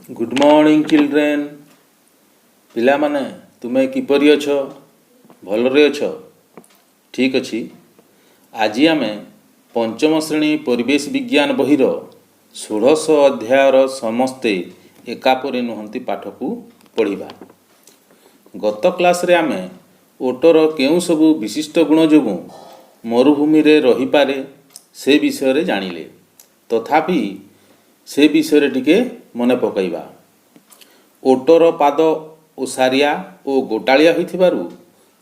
Good morning children. पिला माने तुमे किपरि अछ? भलरे अछ? ठीक अछि। आज आमे पंचम श्रेणी परिवेश विज्ञान बहिर 16 अध्यायर समस्ते एकापरि नुहंती पाठ को पढ़िबा। गत क्लास रे आमे ओटर केउ सबु विशिष्ट गुण जोगु मरुभूमि रे रही पारे से विषय रे जानिले। तथापि से विषय टिके मने पकाइबा। ओटर पाद ओसारिया ओ गोटालिया होइथिबारु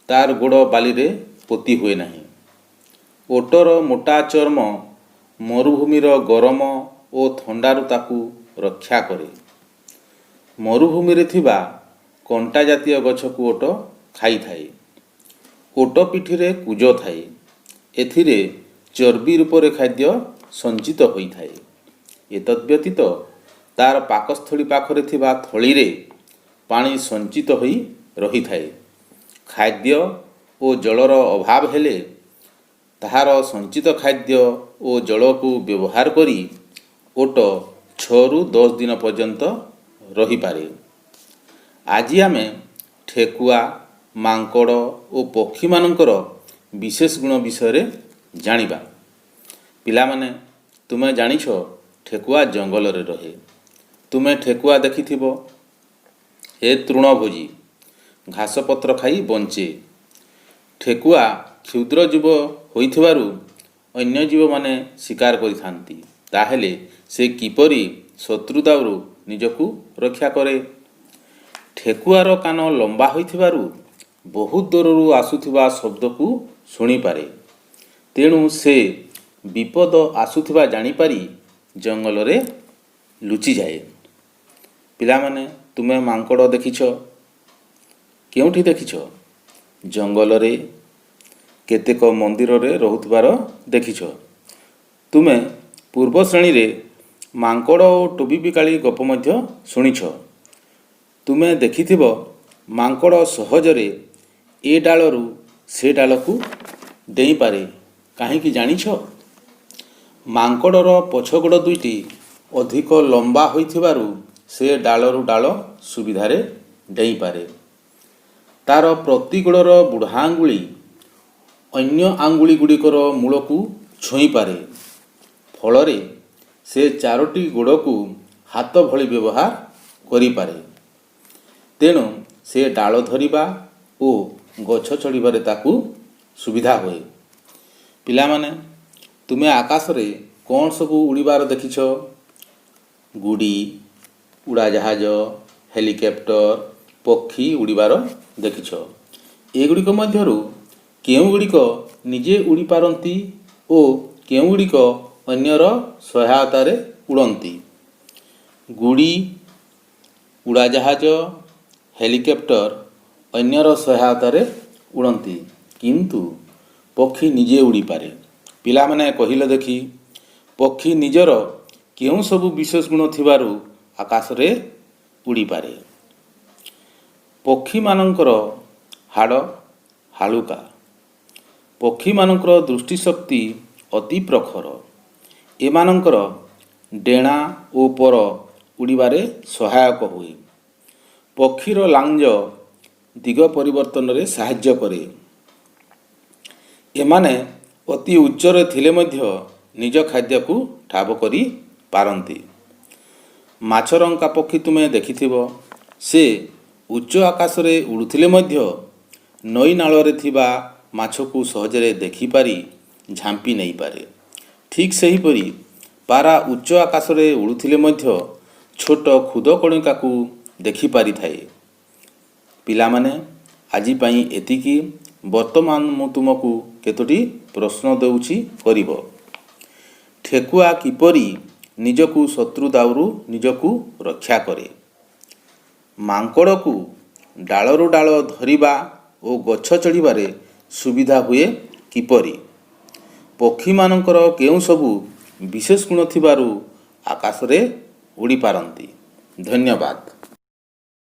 तार गोड़ बाली रे पोती हुए नाही। ओटर मोटा चर्म मरुभूमिर गरम ओ थंडारु ताकू रक्षा करे। मरुभूमि रे थिबा कंटा जातीय गछ को ओट खाई थाए। ओट पिठी रे कुज थाए। एथिरे चर्बी रूप रे खाद्य संचित होई थाए। एतद् व्यतीत तार पाकस्थली पाखरे थिबा थली रे पानी संचित होई रही थाए। खाद्य ओ जलर अभाव हेले ताहार संचित खाद्य ओ जल को व्यवहार करी ओट 6 रु 10 दिन पर्यंत रही पारे। आज आमे ठेकुआ, मांकड़ ओ पक्षी मानकर विशेष गुण विषय रे जानिबा। पिला माने तुमे जानिछ ठेकुआ जंगल रे रहे। तुमे ठेकुआ देखिथिबो। ए तृणभोजी घास पत्र खाई बंचे। ठेकुआ क्षुद्र जीव होइथिबारु अन्य जीव माने शिकार करिथांती। ताहेले से किपरि शत्रुदाउरु निजकु रक्षा करे। ठेकुआर कान लंबा होइथिबारु बहुत दूररु आसुथिबा शब्द को सुनी पारे। तेणु से विपद आसुथिबा जानी पारी जंगल रे लुचि जाए। पिला माने तुमे मांकड़ देखिछ? केउठी देखिछ? जंगल रे, केतेक मंदिर रे रहुतबार देखिछ। तुमे पूर्व श्रेणी रे मांकड़ ओ टोबी बिकाली गप मध्य सुनिछ। तुमे देखिथिबो मांकड़ सहजरे ए डालरू से डालकू डेई पारे। काहेकि जानिछ? मांकड़र पछगोड़ दुईटी अधिक लंबा होइथिबारु से डालरू डाल सुविधारे डेई पारे। तार प्रति गोड़र बुढ़ा आंगुली अन्य आंगुली गुड़िकर मूल को छुई पारे। फलरे से चारोटी गोड़ को हाथ भली व्यवहार करि पारे। तेणु से डाल धरिबा ओ गछ चढ़िबारे ताकू सुविधा होए। पिला माने तुमे आकाश रे कौन सबू उड़ीबार देखिछ? गुड़ी, उड़ाजाहाज, हेलिकॉप्टर, पक्षी उड़ीबार देखिछ। एगुड़िक मध्यरु केउ गुड़िक निजे उड़ी पारंती ओ केउ गुड़िक अन्यर सहायता रे उड़ंती। गुड़ी, उड़ाजाहाज, हेलिकॉप्टर अन्यर सहायता रे उड़ंती, किंतु पक्षी निजे उड़ी पारे। पिला माने कहिले देखी पक्षी निजर केउ सबु विशेष गुण थिबारु आकाश रे उड़ी पारे। पक्षी मानकर हाड़ हालुका। पक्षी मानकर दृष्टि शक्ति अति प्रखर। एमानकर डेणा ओ पर उड़ीबारे सहायक हुए। पक्षीर लांज दिग परिवर्तन रे सहाय्य करे। एमाने अति उच्चरे थिले मध्य निज खाद्य को ठाब करी पारंती। माछरंका पक्षी तुमे देखिथिबो। से उच्च आकाश रे उड़ुथिले मध्य नई नाल रे थिबा माछ को सहजरे देखि पारी झांपी नहीं पारे। ठीक सही परी पारा उच्च आकाश रे उड़ुथिले मध्य छोट खुद कणिका को देखि पारी थाए। पिला माने आजी पई एतिकी। वर्तमान मु तुमको केतोटी प्रश्न देउछि करिवो। ठेकुआ किपरि निजकु शत्रु दाउरु निजकु रक्षा करे? मांकड़ को डालरू डाल धरिबा ओ गछ चढ़िबारे सुविधा हुए किपरि? पक्षी मानकर केउ सबु विशेष गुण थिबारु आकाश रे उड़ी पारंती। धन्यवाद।